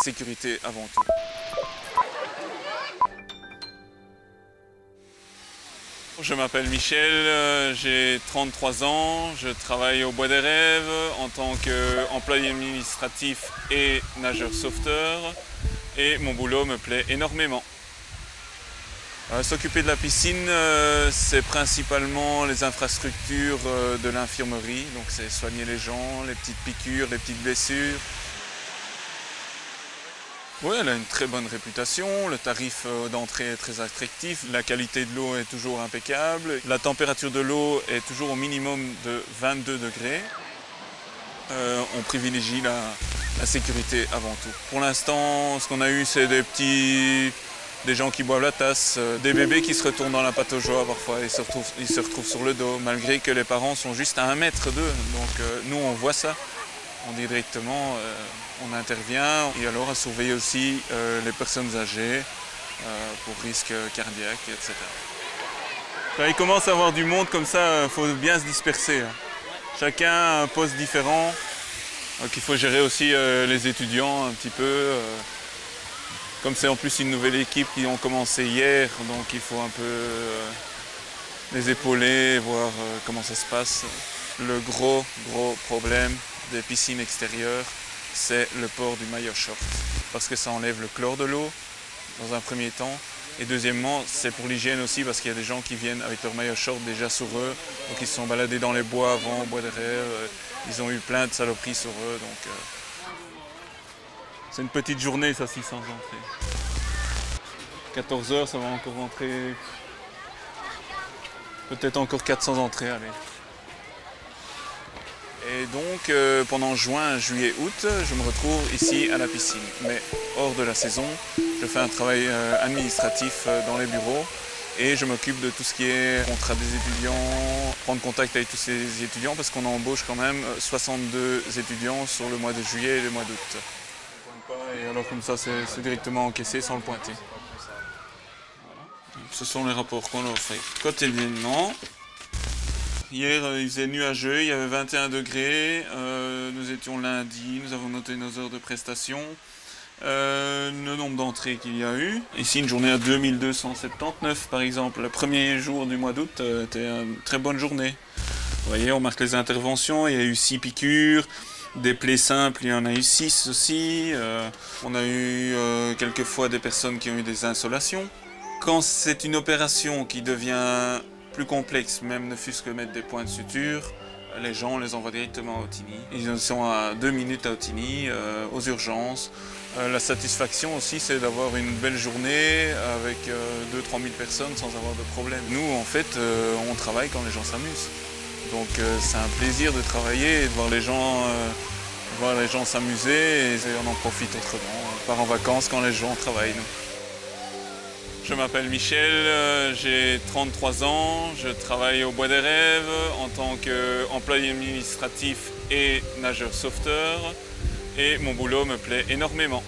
sécurité avant tout. Je m'appelle Michel, j'ai 33 ans, je travaille au Bois des Rêves en tant qu'employé administratif et nageur sauveteur et mon boulot me plaît énormément. S'occuper de la piscine, c'est principalement les infrastructures de l'infirmerie, donc c'est soigner les gens, les petites piqûres, les petites blessures. Oui, elle a une très bonne réputation, le tarif d'entrée est très attractif, la qualité de l'eau est toujours impeccable, la température de l'eau est toujours au minimum de 22 degrés. On privilégie la sécurité avant tout. Pour l'instant, ce qu'on a eu, c'est des gens qui boivent la tasse, des bébés qui se retournent dans la pâte aux joies parfois, ils se retrouvent sur le dos, malgré que les parents sont juste à 1 mètre d'eux. Donc nous, on voit ça. On dit directement, on intervient et alors à surveiller aussi les personnes âgées pour risques cardiaques, etc. Quand il commence à avoir du monde comme ça, il faut bien se disperser. Chacun a un poste différent, donc il faut gérer aussi les étudiants un petit peu. Comme c'est en plus une nouvelle équipe qui ont commencé hier, donc il faut un peu les épauler, voir comment ça se passe. Le gros problème des piscines extérieures, c'est le port du maillot short. Parce que ça enlève le chlore de l'eau, dans un premier temps. Et deuxièmement, c'est pour l'hygiène aussi, parce qu'il y a des gens qui viennent avec leur maillot short déjà sur eux. Donc ils se sont baladés dans les bois avant, au Bois des Rêves. Ils ont eu plein de saloperies sur eux. Donc c'est une petite journée, ça, 600 entrées. 14 heures, ça va encore rentrer. Peut-être encore 400 entrées, allez. Et donc, pendant juin, juillet, août, je me retrouve ici à la piscine. Mais hors de la saison, je fais un travail administratif dans les bureaux et je m'occupe de tout ce qui est contrat des étudiants, prendre contact avec tous ces étudiants parce qu'on embauche quand même 62 étudiants sur le mois de juillet et le mois d'août. Et alors comme ça, c'est directement encaissé sans le pointer. Voilà. Ce sont les rapports qu'on leur fait quotidiennement. Hier, il faisait nuageux, il y avait 21 degrés, nous étions lundi, nous avons noté nos heures de prestation, le nombre d'entrées qu'il y a eu. Ici, une journée à 2279 par exemple. Le premier jour du mois d'août était une très bonne journée. Vous voyez, on marque les interventions, il y a eu 6 piqûres, des plaies simples, il y en a eu 6 aussi. On a eu quelquefois des personnes qui ont eu des insolations. Quand c'est une opération qui devient plus complexe, même ne fût-ce que mettre des points de suture, les gens, on les envoie directement à Otigny. Ils sont à 2 minutes à Otigny, aux urgences. La satisfaction aussi, c'est d'avoir une belle journée avec 2 000 à 3 000 personnes sans avoir de problème. Nous, en fait, on travaille quand les gens s'amusent. Donc c'est un plaisir de travailler et de voir les gens s'amuser et on en profite autrement. On part en vacances quand les gens travaillent, nous. Je m'appelle Michel, j'ai 33 ans, je travaille au Bois des Rêves en tant qu'employé administratif et nageur sauveteur et mon boulot me plaît énormément.